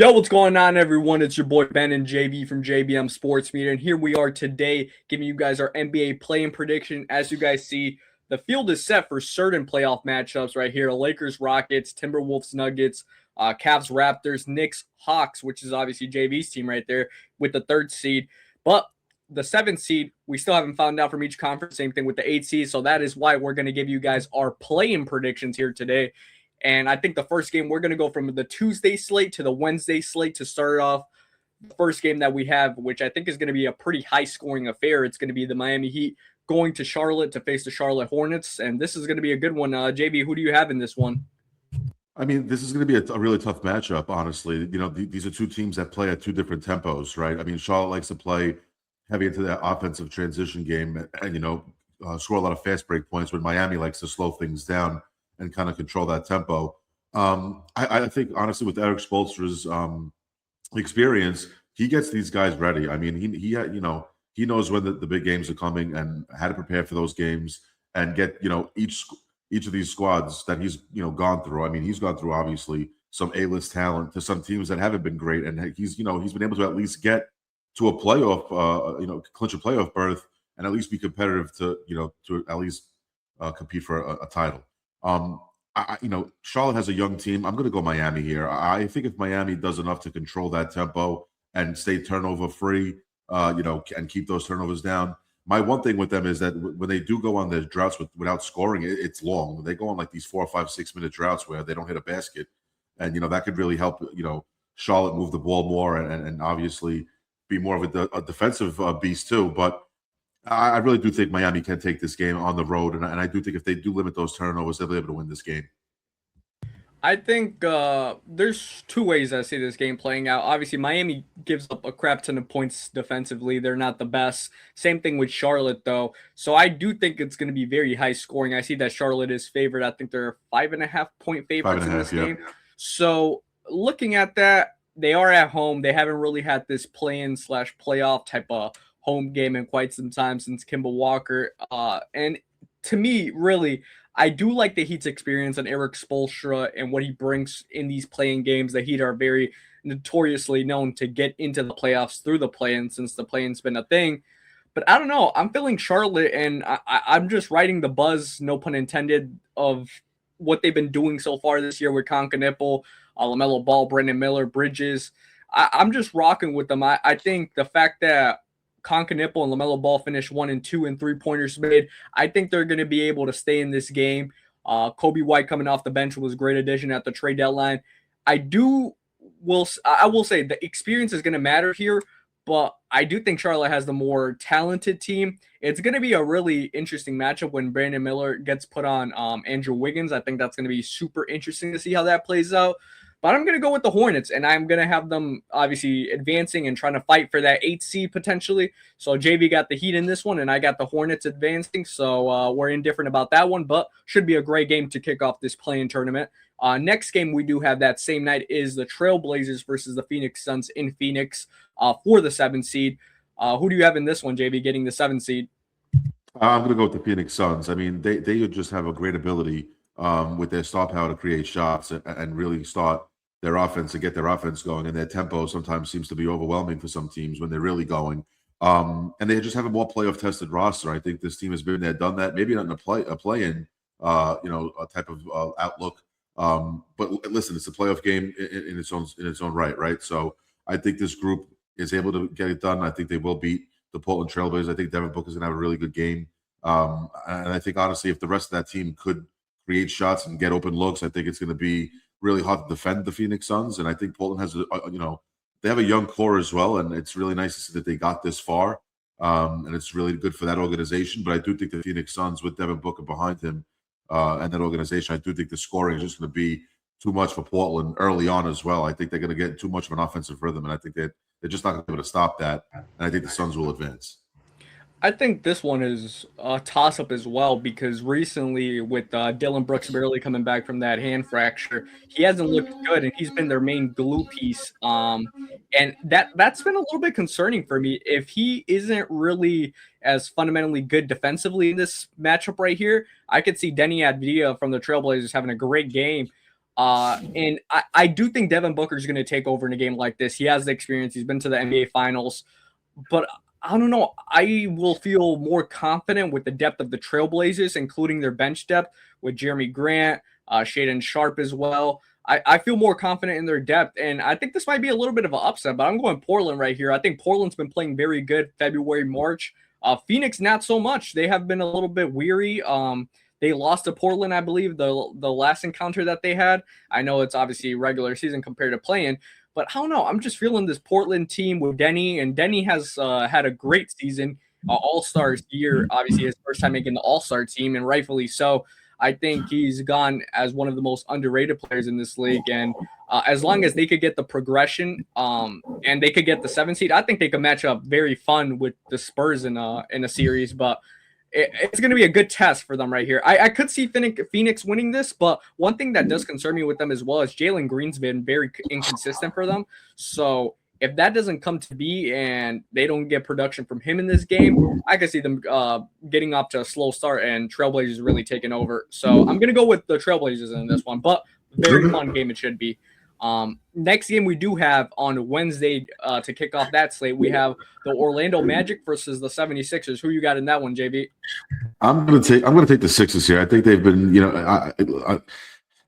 Yo, what's going on, everyone? It's your boy Ben and JB from JBM Sports Media, and here we are today giving you guys our NBA play-in prediction. As you guys see, the field is set for certain playoff matchups right here: Lakers, Rockets, Timberwolves, Nuggets, Cavs, Raptors, Knicks, Hawks, which is obviously JB's team right there with the third seed. But the seventh seed, we still haven't found out from each conference. Same thing with the eighth seed. So that is why we're going to give you guys our play-in predictions here today. And I think the first game, we're going to go from the Tuesday slate to the Wednesday slate to start off the first game that we have, which I think is going to be a pretty high-scoring affair. It's going to be the Miami Heat going to Charlotte to face the Charlotte Hornets, and this is going to be a good one. JB, who do you have in this one? I mean, this is going to be a really tough matchup, honestly. These are two teams that play at two different tempos, right? I mean, Charlotte likes to play heavy into that offensive transition game and score a lot of fast break points, when Miami likes to slow things down and kind of control that tempo. I think, honestly, with Eric Spoelstra's experience, he gets these guys ready. I mean, he knows when the big games are coming and how to prepare for those games and get each of these squads that he's gone through. I mean, he's gone through obviously some A-list talent to some teams that haven't been great, and he's been able to at least get to a playoff, clinch a playoff berth and at least be competitive to at least compete for a title. Charlotte has a young team. I'm going to go Miami here. I think if Miami does enough to control that tempo and stay turnover free, and keep those turnovers down. My one thing with them is that when they do go on their droughts without scoring, it's long. They go on like these 4 or 5, 6 minute droughts where they don't hit a basket, and that could really help Charlotte move the ball more and obviously be more of a defensive beast too. But I really do think Miami can take this game on the road, and I do think if they do limit those turnovers, they'll be able to win this game. I think there's two ways I see this game playing out. Obviously, Miami gives up a crap ton of points defensively. They're not the best. Same thing with Charlotte, though. So I do think it's going to be very high scoring. I see that Charlotte is favored. I think they're 5.5 point favorites in this game. So looking at that, they are at home. They haven't really had this play-in / playoff type of home game in quite some time since Kemba Walker. And to me, really, I do like the Heat's experience on Eric Spoelstra and what he brings in these playing games. The Heat are very notoriously known to get into the playoffs through the play-in, since the play-in's been a thing. But I don't know. I'm feeling Charlotte, and I'm just riding the buzz, no pun intended, of what they've been doing so far this year with Nipple, LaMelo Ball, Brandon Miller, Bridges. I'm just rocking with them. I think the fact that Nipple and LaMelo Ball finished 1 and 2 and 3-pointers made, I think they're going to be able to stay in this game. Kobe White coming off the bench was a great addition at the trade deadline. I will say the experience is going to matter here, but I do think Charlotte has the more talented team. It's going to be a really interesting matchup when Brandon Miller gets put on Andrew Wiggins. I think that's going to be super interesting to see how that plays out. But I'm going to go with the Hornets, and I'm going to have them obviously advancing and trying to fight for that 8th seed potentially. So JV got the Heat in this one, and I got the Hornets advancing. So we're indifferent about that one, but should be a great game to kick off this play-in tournament. Next game we do have that same night is the Trailblazers versus the Phoenix Suns in Phoenix for the 7th seed. Who do you have in this one, JV, getting the 7th seed? I'm going to go with the Phoenix Suns. I mean, they just have a great ability with their star power to create shots and really start their offense and get their offense going, and their tempo sometimes seems to be overwhelming for some teams when they're really going. And they just have a more playoff tested roster. I think this team has been there, done that. Maybe not in a play-in, a type of outlook. But listen, it's a playoff game in its own right? So I think this group is able to get it done. I think they will beat the Portland Trailblazers. I think Devin Booker's gonna have a really good game. And I think honestly, if the rest of that team could create shots and get open looks, I think it's going to be really hard to defend the Phoenix Suns. And I think Portland has they have a young core as well, and it's really nice to see that they got this far. And it's really good for that organization. But I do think the Phoenix Suns, with Devin Booker behind him and that organization, I do think the scoring is just going to be too much for Portland early on as well. I think they're going to get too much of an offensive rhythm, and I think they're just not going to be able to stop that. And I think the Suns will advance. I think this one is a toss-up as well, because recently with Dylan Brooks barely coming back from that hand fracture, he hasn't looked good, and he's been their main glue piece. And that's been a little bit concerning for me. If he isn't really as fundamentally good defensively in this matchup right here, I could see Denny Avdia from the Trailblazers having a great game. And I do think Devin Booker is going to take over in a game like this. He has the experience. He's been to the NBA Finals. But I don't know. I will feel more confident with the depth of the Trailblazers, including their bench depth with Jeremy Grant, Shaden Sharp as well. I feel more confident in their depth, and I think this might be a little bit of an upset, but I'm going Portland right here. I think Portland's been playing very good February, March. Phoenix, not so much. They have been a little bit weary. They lost to Portland, I believe, the last encounter that they had. I know it's obviously regular season compared to playing, but I don't know. I'm just feeling this Portland team with Denny, and Denny has had a great season, All-Stars year. Obviously, his first time making the All-Star team, and rightfully so. I think he's gone as one of the most underrated players in this league, and as long as they could get the progression, and they could get the 7 seed, I think they could match up very fun with the Spurs in a series. But it's going to be a good test for them right here. I could see Phoenix winning this, but one thing that does concern me with them as well is Jalen Green's been very inconsistent for them. So if that doesn't come to be and they don't get production from him in this game, I could see them getting off to a slow start and Trailblazers really taking over. So I'm going to go with the Trailblazers in this one, but very fun game it should be. Next game we do have on Wednesday to kick off that slate, we have the Orlando Magic versus the 76ers. Who you got in that one, JB? I'm gonna take the Sixers here. I think they've been, I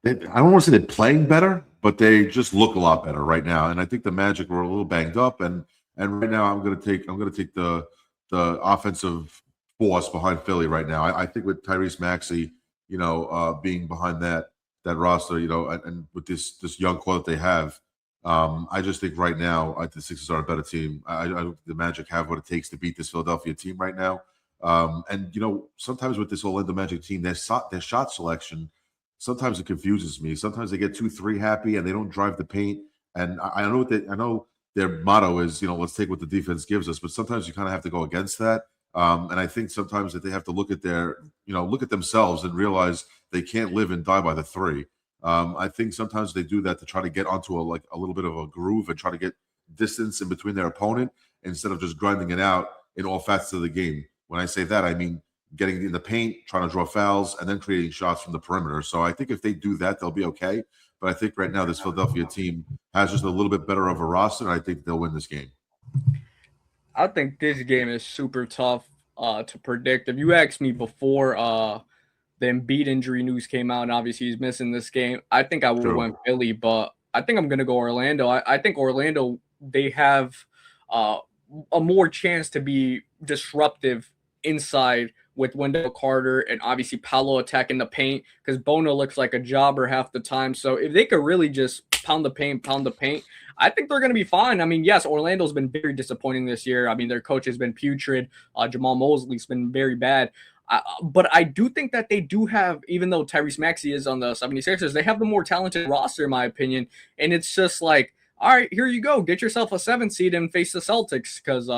don't want to say they're playing better, but they just look a lot better right now. And I think the Magic were a little banged up, and right now I'm gonna take the offensive force behind Philly right now. I think with Tyrese Maxey, being behind that roster, and with this young core that they have, I just think right now the Sixers are a better team. I the Magic have what it takes to beat this Philadelphia team right now. And sometimes with this Orlando Magic team, their shot selection, sometimes it confuses me. Sometimes they get 2-3 happy and they don't drive the paint. And I know their motto is, let's take what the defense gives us, but sometimes you kind of have to go against that. And I think sometimes that they have to look at look at themselves and realize they can't live and die by the three. I think sometimes they do that to try to get onto a little bit of a groove and try to get distance in between their opponent instead of just grinding it out in all facets of the game. When I say that, I mean getting in the paint, trying to draw fouls, and then creating shots from the perimeter. So I think if they do that, they'll be okay. But I think right now this Philadelphia team has just a little bit better of a roster, and I think they'll win this game. I think this game is super tough to predict. If you asked me before the Embiid injury news came out, and obviously he's missing this game, I think I would have went Philly, but I think I'm going to go Orlando. I think Orlando, they have a more chance to be disruptive inside with Wendell Carter and obviously Paolo attacking the paint because Bono looks like a jobber half the time. So if they could really just pound the paint, I think they're going to be fine. I mean, yes, Orlando's been very disappointing this year. I mean, their coach has been putrid. Jamal Mosley's been very bad. But I do think that they do have, even though Tyrese Maxey is on the 76ers, they have the more talented roster, in my opinion. And it's just like, all right, here you go. Get yourself a 7 seed and face the Celtics because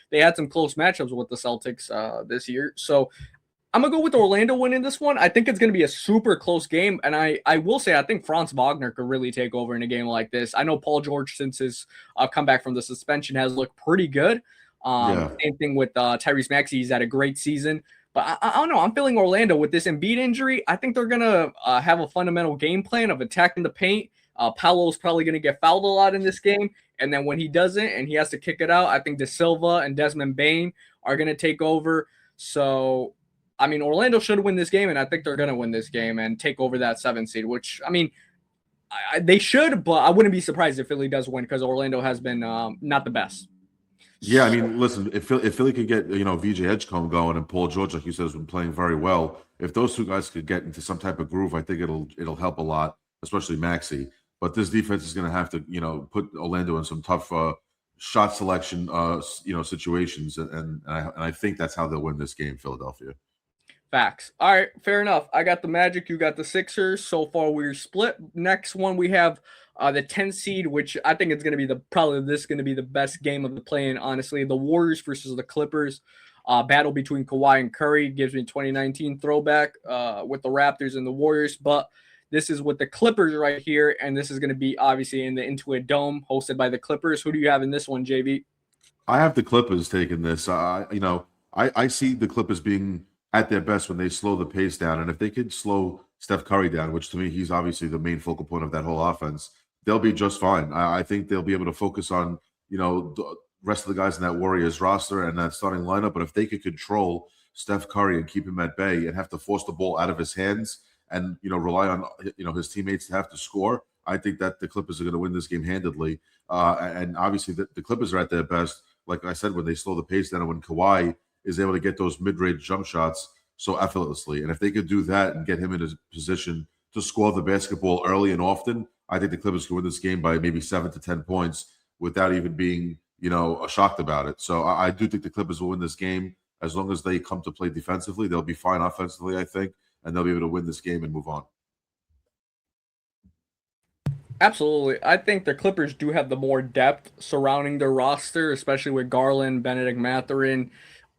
they had some close matchups with the Celtics this year. So I'm going to go with Orlando winning this one. I think it's going to be a super close game. And I will say I think Franz Wagner could really take over in a game like this. I know Paul George, since his comeback from the suspension, has looked pretty good. Same thing with Tyrese Maxey. He's had a great season. But I don't know. I'm feeling Orlando with this Embiid injury. I think they're going to have a fundamental game plan of attacking the paint. Paolo's probably going to get fouled a lot in this game. And then when he doesn't and he has to kick it out, I think De Silva and Desmond Bane are going to take over. So, I mean, Orlando should win this game, and I think they're going to win this game and take over that 7 seed, which, I mean, they should, but I wouldn't be surprised if Philly does win because Orlando has been not the best. Yeah, I mean, listen, if Philly could get, VJ Edgecombe going and Paul George, like you said, has been playing very well. If those two guys could get into some type of groove, I think it'll help a lot, especially Maxey. But this defense is going to have to, put Orlando in some tough shot selection, situations, and I think that's how they'll win this game, Philadelphia. Facts. All right, fair enough. I got the Magic, you got the Sixers. So far, we're split. Next one, we have the 10 seed, which I think it's going to be going to be the best game of the play-in, honestly. The Warriors versus the Clippers. Battle between Kawhi and Curry gives me 2019 throwback with the Raptors and the Warriors, but this is with the Clippers right here, and this is going to be obviously in the Intuit Dome, hosted by the Clippers. Who do you have in this one, JV? I have the Clippers taking this. I see the Clippers being at their best when they slow the pace down, and if they could slow Steph Curry down, which to me, he's obviously the main focal point of that whole offense, they'll be just fine. I think they'll be able to focus on, the rest of the guys in that Warriors roster and that starting lineup. But if they could control Steph Curry and keep him at bay and have to force the ball out of his hands and, rely on, his teammates to have to score, I think that the Clippers are going to win this game handedly. And obviously the Clippers are at their best, like I said, when they slow the pace down and when Kawhi is able to get those mid-range jump shots so effortlessly. And if they could do that and get him in a position to score the basketball early and often, I think the Clippers can win this game by maybe 7 to 10 points without even being, shocked about it. So I do think the Clippers will win this game. As long as they come to play defensively, they'll be fine offensively, I think, and they'll be able to win this game and move on. Absolutely. I think the Clippers do have the more depth surrounding their roster, especially with Garland, Benedict Mathurin.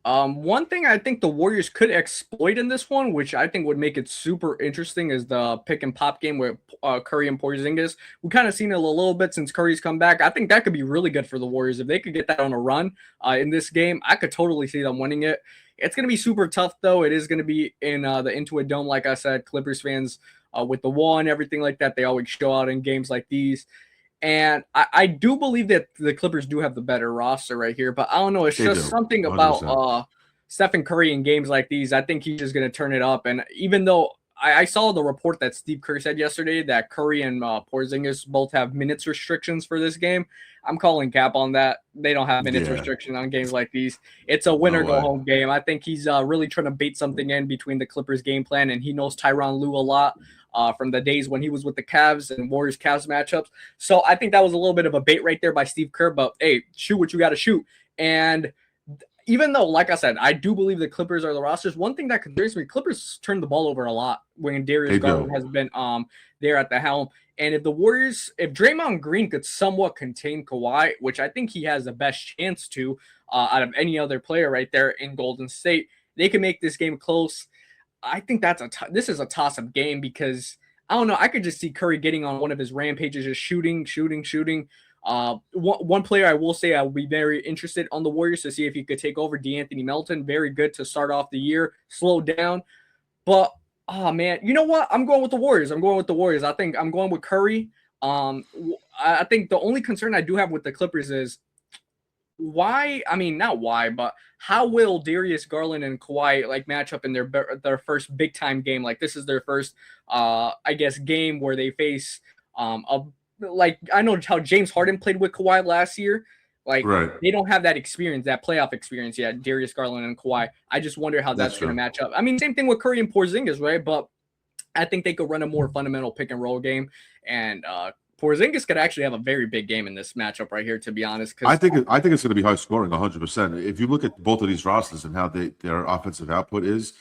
One thing I think the Warriors could exploit in this one, which I think would make it super interesting, is the pick and pop game with Curry and Porzingis. We kind of seen it a little bit since Curry's come back. I think that could be really good for the Warriors. If they could get that on a run in this game, I could totally see them winning it. It's going to be super tough, though. It is going to be in the Intuit Dome, like I said. Clippers fans, with the wall and everything like that, they always show out in games like these. And I do believe that the Clippers do have the better roster right here, but I don't know. It's just something about Stephen Curry in games like these. I think he's just going to turn it up. And even though I saw the report that Steve Kerr said yesterday that Curry and Porzingis both have minutes restrictions for this game, I'm calling cap on that. They don't have minutes restriction on games like these. It's a win or go home game. I think he's really trying to bait something in between the Clippers game plan, and he knows Tyronn Lue a lot. From the days when he was with the Cavs and Warriors-Cavs matchups. So I think that was a little bit of a bait right there by Steve Kerr, but hey, shoot what you got to shoot. And even though, like I said, I do believe the Clippers are the rosters, one thing that concerns me, Clippers turn the ball over a lot when Darius Garland has been there at the helm. And if Draymond Green could somewhat contain Kawhi, which I think he has the best chance to out of any other player right there in Golden State, they can make this game close. I think this is a toss-up game because, I don't know, I could just see Curry getting on one of his rampages, just shooting. One player I will say I would be very interested on the Warriors to see if he could take over, DeAnthony Melton. Very good to start off the year, slow down. But, oh, man, you know what? I'm going with the Warriors. I think I'm going with Curry. I think the only concern I do have with the Clippers is not how will Darius Garland and Kawhi match up in their first big time game? Like, this is their first game where they face I know how James Harden played with Kawhi last year. They don't have that experience, that playoff experience yet, Darius Garland and Kawhi. I just wonder how that's going to match up. I mean, same thing with Curry and Porzingis, right? But I think they could run a more fundamental pick and roll game, and Porzingis could actually have a very big game in this matchup right here, to be honest. I think it's going to be high scoring, 100%. If you look at both of these rosters and how their offensive output is,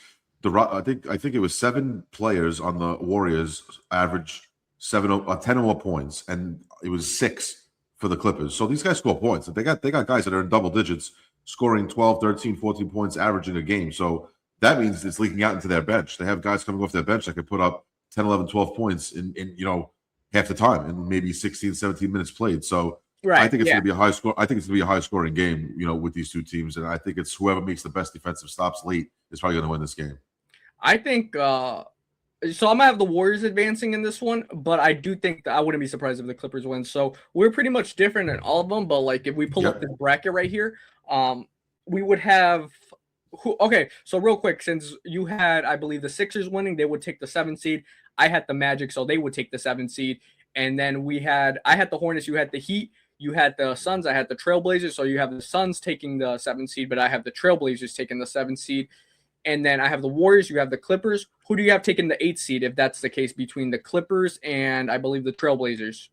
I think it was 7 players on the Warriors average 10 or more points, and it was 6 for the Clippers. So these guys score points. They got guys that are in double digits, scoring 12, 13, 14 points, averaging a game. So that means it's leaking out into their bench. They have guys coming off their bench that could put up 10, 11, 12 points in half the time and maybe 16, 17 minutes played. So I think it's going to be a high score. I think it's going to be a high scoring game, with these two teams. And I think it's whoever makes the best defensive stops late is probably going to win this game. I think so. I'm going to have the Warriors advancing in this one, but I do think that I wouldn't be surprised if the Clippers win. So we're pretty much different in all of them. But if we pull up this bracket right here, we would have so real quick, since you had, I believe, the Sixers winning, they would take the 7th seed. I had the Magic, so they would take the 7th seed. And then I had the Hornets, you had the Heat, you had the Suns, I had the Trailblazers. So you have the Suns taking the 7th seed, but I have the Trailblazers taking the 7th seed. And then I have the Warriors, you have the Clippers. Who do you have taking the 8th seed if that's the case between the Clippers and I believe the Trailblazers?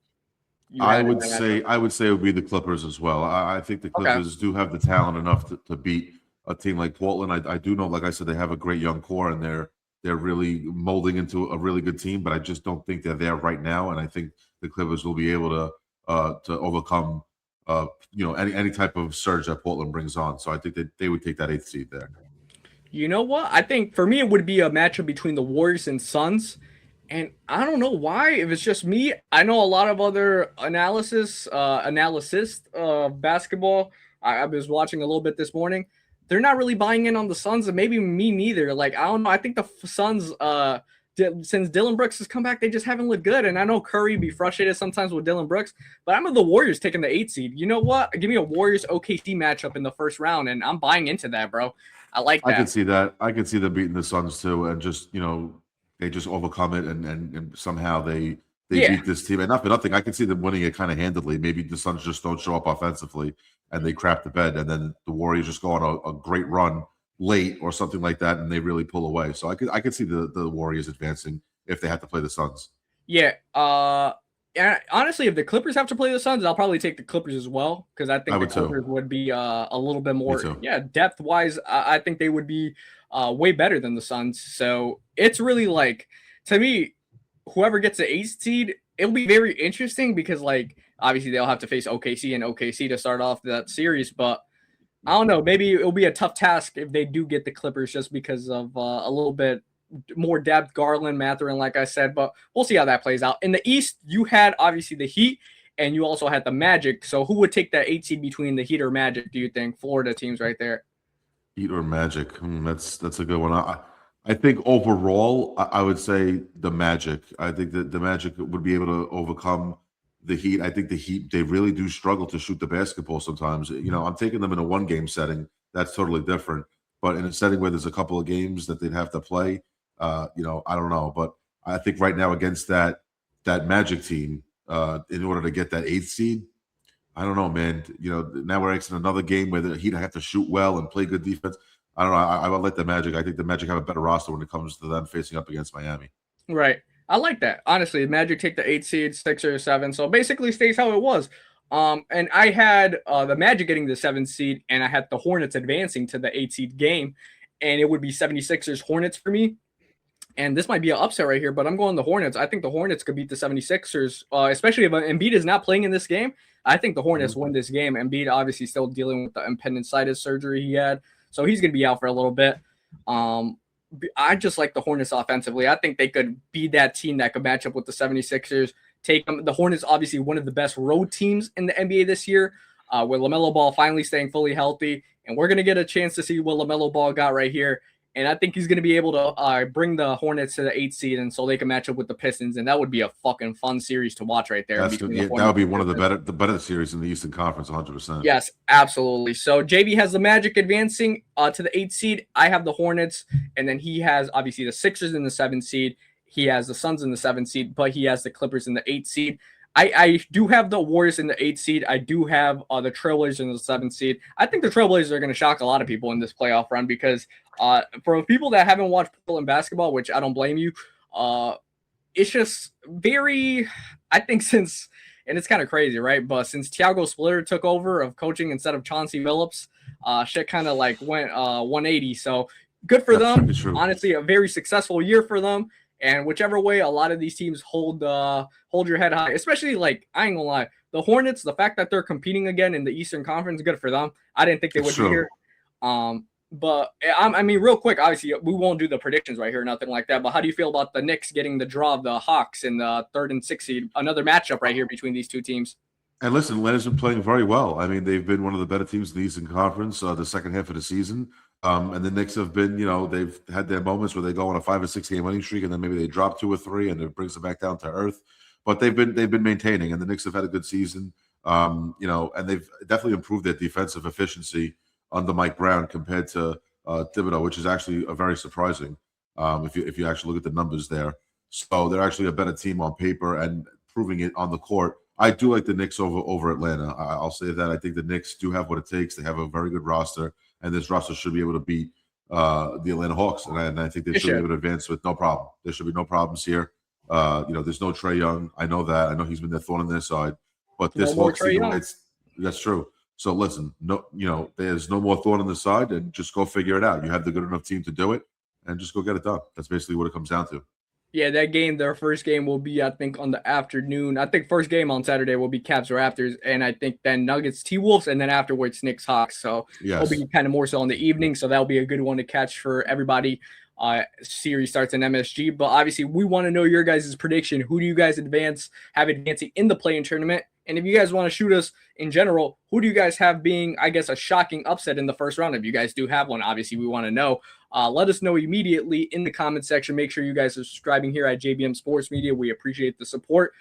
I would say it would be the Clippers as well. I think the Clippers do have the talent enough to beat a team like Portland. I do know, like I said, they have a great young core and they're really molding into a really good team, but I just don't think they're there right now. And I think the Clippers will be able to overcome any type of surge that Portland brings on. So I think that they would take that 8th seed there. You know what? I think for me it would be a matchup between the Warriors and Suns. And I don't know why. If it's just me, I know a lot of other analysts of basketball. I was watching a little bit this morning. They're not really buying in on the Suns, and maybe me neither. I don't know. I think the Suns, since Dillon Brooks has come back, they just haven't looked good. And I know Curry be frustrated sometimes with Dillon Brooks, but I'm with the Warriors taking the 8 seed. You know what? Give me a Warriors OKC matchup in the first round, and I'm buying into that, bro. I like that. I could see that. I could see them beating the Suns too, and just they just overcome it, and somehow they beat this team. And not for nothing, I could see them winning it kind of handedly. Maybe the Suns just don't show up offensively, and they crap the bed, and then the Warriors just go on a great run late or something like that, and they really pull away. So I could see the Warriors advancing if they have to play the Suns. Yeah. And honestly, if the Clippers have to play the Suns, I'll probably take the Clippers as well, because I think the Clippers would be a little bit more, depth wise. I think they would be way better than the Suns. So it's really like, to me, whoever gets the 8th seed, it'll be very interesting because, like, obviously they'll have to face OKC and OKC to start off that series, but I don't know. Maybe it'll be a tough task if they do get the Clippers just because of a little bit more depth, Garland, Mathurin, like I said, but we'll see how that plays out. In the East, you had obviously the Heat, and you also had the Magic. So who would take that 8 seed between the Heat or Magic, do you think? Florida teams right there. Heat or Magic? That's a good one. I think overall, I would say the Magic. I think that the Magic would be able to overcome the Heat. I think the Heat, they really do struggle to shoot the basketball sometimes. I'm taking them in a one-game setting. That's totally different. But in a setting where there's a couple of games that they'd have to play, I don't know. But I think right now against that Magic team, in order to get that 8th seed, I don't know, man. Now we're in another game where the Heat have to shoot well and play good defense. I don't know. I would like the Magic. I think the Magic have a better roster when it comes to them facing up against Miami. Right. I like that. Honestly, the Magic take the 8 seed, 6 or 7. So basically stays how it was. And I had the Magic getting the 7th seed, and I had the Hornets advancing to the 8 seed game, and it would be 76ers Hornets for me. And this might be an upset right here, but I'm going the Hornets. I think the Hornets could beat the 76ers, especially if Embiid is not playing in this game. I think the Hornets win this game. Embiid obviously still dealing with the appendicitis surgery he had, so he's going to be out for a little bit. I just like the Hornets offensively. I think they could be that team that could match up with the 76ers. Take them. The Hornets, obviously one of the best road teams in the NBA this year, with LaMelo Ball finally staying fully healthy. And we're going to get a chance to see what LaMelo Ball got right here. And I think he's going to be able to bring the Hornets to the 8th seed, and so they can match up with the Pistons. And that would be a fucking fun series to watch right there. That would be one of the better series in the Eastern Conference, 100%. Yes, absolutely. So JB has the Magic advancing to the 8th seed. I have the Hornets, and then he has obviously the Sixers in the 7th seed. He has the Suns in the 7th seed, but he has the Clippers in the 8th seed. I do have the Warriors in the 8th seed. I do have the Trailblazers in the 7th seed. I think the Trailblazers are going to shock a lot of people in this playoff run because for people that haven't watched Portland basketball, which I don't blame you, it's just very, I think since, and it's kind of crazy, right? But since Thiago Splitter took over of coaching instead of Chauncey Billups, shit kind of like went 180. So good for them. Honestly, a very successful year for them. And whichever way, a lot of these teams hold your head high, especially like, I ain't gonna lie, the Hornets, the fact that they're competing again in the Eastern Conference, good for them. I didn't think they would be here. But I mean, real quick, obviously we won't do the predictions right here, nothing like that. But how do you feel about the Knicks getting the draw of the Hawks in the 3rd and 6th seed? Another matchup right here between these two teams. And listen, Atlanta's been playing very well. I mean, they've been one of the better teams in the Eastern Conference the second half of the season. And the Knicks have been, they've had their moments where they go on a 5 or 6 game winning streak, and then maybe they drop 2 or 3, and it brings them back down to earth. But they've been maintaining, and the Knicks have had a good season. And they've definitely improved their defensive efficiency under Mike Brown compared to Thibodeau, which is actually very surprising if you actually look at the numbers there. So they're actually a better team on paper and proving it on the court. I do like the Knicks over Atlanta. I'll say that. I think the Knicks do have what it takes. They have a very good roster, and this roster should be able to beat the Atlanta Hawks. And I think they should be able to advance with no problem. There should be no problems here. There's no Trae Young. I know that. I know he's been their thorn in their side. But this Hawks team, that's true. So listen, there's no more thorn in the side, and just go figure it out. You have the good enough team to do it, and just go get it done. That's basically what it comes down to. Yeah, that game, their first game will be, I think, on the afternoon. I think first game on Saturday will be Cavs Raptors, and I think then Nuggets T-Wolves, and then afterwards Knicks Hawks. So it'll be kind of more so in the evening, so that'll be a good one to catch for everybody. Series starts in MSG, but obviously we want to know your guys' prediction. Who do you guys have advancing in the play-in tournament? And if you guys want to shoot us in general, who do you guys have being, I guess, a shocking upset in the first round? If you guys do have one, obviously we want to know. Let us know immediately in the comment section. Make sure you guys are subscribing here at JBM Sports Media. We appreciate the support.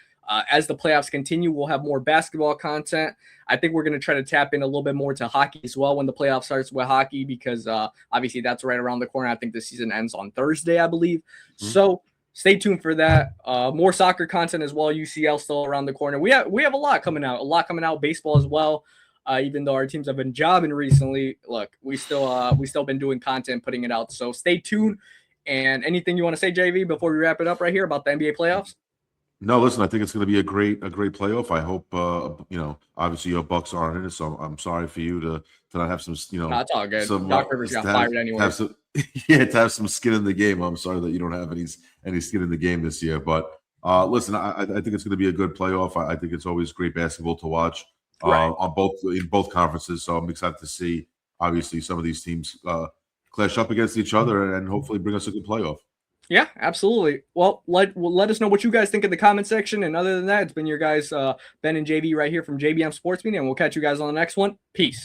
As the playoffs continue, we'll have more basketball content. I think we're going to try to tap in a little bit more to hockey as well when the playoff starts with hockey, because obviously that's right around the corner. I think the season ends on Thursday, I believe. Mm-hmm. So stay tuned for that. More soccer content as well. UCL still around the corner. We have a lot coming out. Baseball as well. Even though our teams have been jobbing recently, look, we still been doing content, putting it out. So stay tuned. And anything you want to say, JV, before we wrap it up right here about the NBA playoffs? No, listen, I think it's going to be a great playoff. I hope, obviously your Bucks aren't in it, so I'm sorry for you to not have some, No, it's all good. Doc Rivers got fired anyway. To have some skin in the game. I'm sorry that you don't have any skin in the game this year. But listen, I think it's going to be a good playoff. I think it's always great basketball to watch in both conferences. So I'm excited to see, obviously, some of these teams clash up against each other and hopefully bring us a good playoff. Yeah, absolutely. Well, let us know what you guys think in the comment section. And other than that, it's been your guys, Ben and JV right here from JBM Sports Media, and we'll catch you guys on the next one. Peace.